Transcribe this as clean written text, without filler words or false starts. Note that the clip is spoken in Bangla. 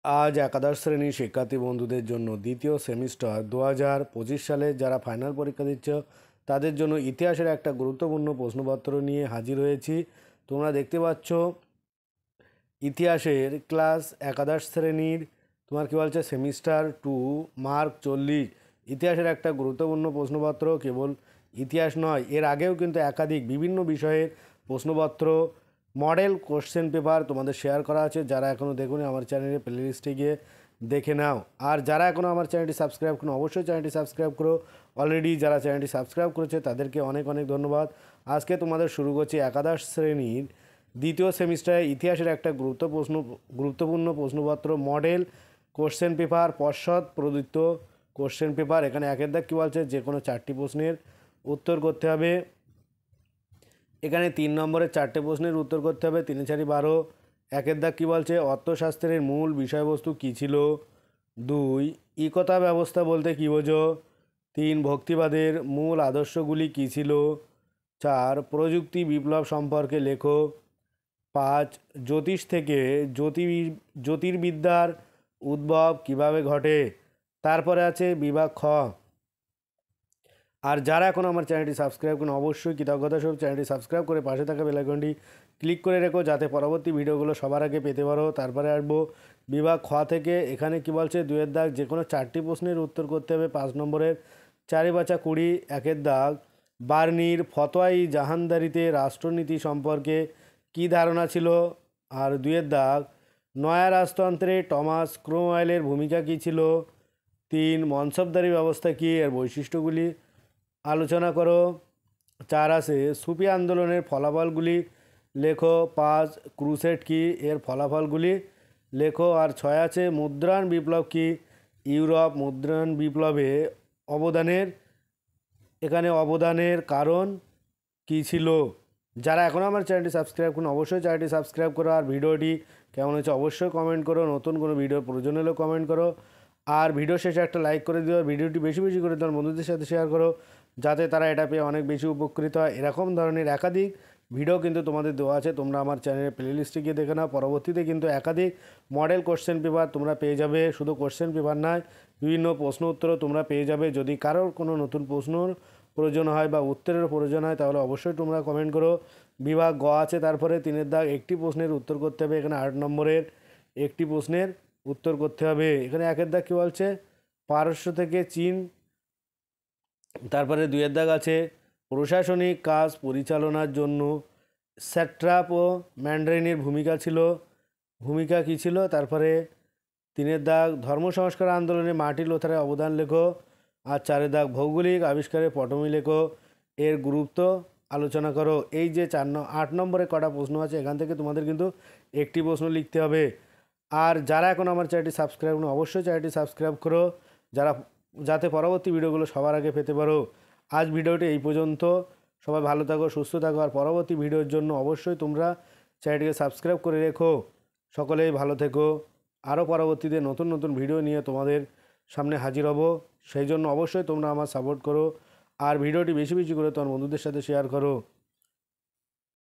আজ একাদশ শ্রেণীর শিক্ষার্থী বন্ধুদের জন্য দ্বিতীয় সেমিস্টার 2025 সালে যারা ফাইনাল পরীক্ষা দিচ্ছ তাদের জন্য ইতিহাসের একটা গুরুত্বপূর্ণ প্রশ্নপত্র নিয়ে হাজির হয়েছি। তোমরা দেখতে পাচ্ছ ইতিহাসের ক্লাস একাদশ শ্রেণীর তোমার কী বলছে সেমিস্টার 2 মার্ক 40 ইতিহাসের একটা গুরুত্বপূর্ণ প্রশ্নপত্র। কেবল ইতিহাস নয়, এর আগেও কিন্তু একাধিক বিভিন্ন বিষয়ের প্রশ্নপত্র মডেল কোশ্চেন পেপার তোমাদের শেয়ার করা আছে। যারা এখনও দেখুনি আমার চ্যানেলে প্লেলিস্টে গিয়ে দেখে নাও। আর যারা এখনও আমার চ্যানেলটি সাবস্ক্রাইব করো অবশ্যই চ্যানেলটি সাবস্ক্রাইব করো। অলরেডি যারা চ্যানেলটি সাবস্ক্রাইব করেছে তাদেরকে অনেক অনেক ধন্যবাদ। আজকে তোমাদের শুরু করছি একাদশ শ্রেণীর দ্বিতীয় সেমিস্টারে ইতিহাসের একটা গুরুত্বপূর্ণ প্রশ্নপত্র মডেল কোশ্চেন পেপার, পর্ষদ প্রদত্ত কোশ্চেন পেপার। এখানে একের দাগ কী বলছে, যে কোনো 4টি প্রশ্নের উত্তর করতে হবে। এখানে 3 নম্বরের 4টে প্রশ্নের উত্তর করতে হবে। 3 4 12। একের দাগ কী বলছে, অর্থশাস্ত্রের মূল বিষয়বস্তু কী ছিল। 2 ইকতা ব্যবস্থা বলতে কী বোঝো। 3 ভক্তিবাদের মূল আদর্শগুলি কী ছিল। 4 প্রযুক্তি বিপ্লব সম্পর্কে লেখো। 5 জ্যোতিষ থেকে জ্যোতির্বিদ্যার উদ্ভব কিভাবে ঘটে। তারপরে আছে বিভাগ খ। আর যারা এখন আমার চ্যানেলটি সাবস্ক্রাইব করেন অবশ্যই কৃতজ্ঞতা স্বরূপ চ্যানেলটি সাবস্ক্রাইব করে পাশে থাকা বেল আইকনটি ক্লিক করে রেখো, যাতে পরবর্তী ভিডিওগুলো সবার আগে পেতে পারো। তারপরে আসবো বিভাগ খ থেকে। এখানে কি বলছে, 2-এর দাগ যে কোনো 4টি প্রশ্নের উত্তর করতে হবে। 5 নম্বরের 4-20 1-এর দাগ বার্নির ফতোয়াই জাহানদারিতে রাষ্ট্রনীতি সম্পর্কে কী ধারণা ছিল। আর 2-এর দাগ নয়া রাজতন্ত্রে টমাস ক্রোমওয়েলের ভূমিকা কী ছিল। 3 মনসবদারি ব্যবস্থা কী, এর বৈশিষ্ট্যগুলি আলোচনা করো। 4 আছে সুফি আন্দোলনের ফলাফলগুলি লেখো। 5 ক্রুসেড কি, এর ফলাফলগুলি লেখো। আর 6 আছে মুদ্রায়ণ বিপ্লব কি, ইউরোপ মুদ্রায়ণ বিপ্লবে অবদানের কারণ কী ছিল। যারা এখন আমার চ্যানেলটি সাবস্ক্রাইব করুন অবশ্যই চ্যানেলটি সাবস্ক্রাইব করো। আর ভিডিওটি কেমন হচ্ছে অবশ্যই কমেন্ট করো। নতুন কোনো ভিডিওর প্রয়োজন হলেও কমেন্ট করো। আর ভিডিও শেষে একটা লাইক করে দিও। ভিডিওটি বেশি বেশি করে তোমার বন্ধুদের সাথে শেয়ার করো, যাতে তারা এটা পেয়ে অনেক বেশি উপকৃত হয়। এরকম ধরনের একাধিক ভিডিও কিন্তু তোমাদের দেওয়া আছে, তোমরা আমার চ্যানেলের প্লেলিস্টে গিয়ে দেখে নাও। পরবর্তীতে কিন্তু একাধিক মডেল কোশ্চেন পেপার তোমরা পেয়ে যাবে। শুধু কোশ্চেন পেপার নয়, বিভিন্ন প্রশ্ন উত্তরও তোমরা পেয়ে যাবে। যদি কারোর কোনো নতুন প্রশ্নর প্রয়োজন হয় বা উত্তরের প্রয়োজন হয় তাহলে অবশ্যই তোমরা কমেন্ট করো। বিভাগ গ আছে, তারপরে 3-এর দাগ একটি প্রশ্নের উত্তর করতে হবে। এখানে 8 নম্বরের একটি প্রশ্নের উত্তর করতে হবে। এখানে 1-এর দাগ কী বলছে, পারস্য থেকে চীন। তারপরে 2-এর দাগ আছে প্রশাসনিক কাজ পরিচালনার জন্য স্যাট্রাপ ও ম্যান্ডারিনের ভূমিকা কী ছিল। তারপরে 3-এর দাগ ধর্ম সংস্কার আন্দোলনে মার্টিন লুথারের অবদান লেখো। আর 4-এর দাগ ভৌগোলিক আবিষ্কারে পটভূমি লেখো, এর গুরুত্ব আলোচনা করো। এই যে 8 নম্বরে কটা প্রশ্ন আছে, এখান থেকে তোমাদের কিন্তু একটি প্রশ্ন লিখতে হবে। আর যারা এখন আমার চ্যানেলটি সাবস্ক্রাইব করো অবশ্যই চ্যানেলটি সাবস্ক্রাইব করো, যাতে পরবর্তী ভিডিওগুলো সবার আগে পেতে পারো। আজ ভিডিওটি এই পর্যন্ত। সবাই ভালো থাকো, সুস্থ থাকো। আর পরবর্তী ভিডিওর জন্য অবশ্যই তোমরা চ্যানেলটিকে সাবস্ক্রাইব করে রেখো। সকলেই ভালো থেকো। আরও পরবর্তীতে নতুন নতুন ভিডিও নিয়ে তোমাদের সামনে হাজির হব। সেই জন্য অবশ্যই তোমরা আমার সাপোর্ট করো। আর ভিডিওটি বেশি বেশি করে তোমার বন্ধুদের সাথে শেয়ার করো।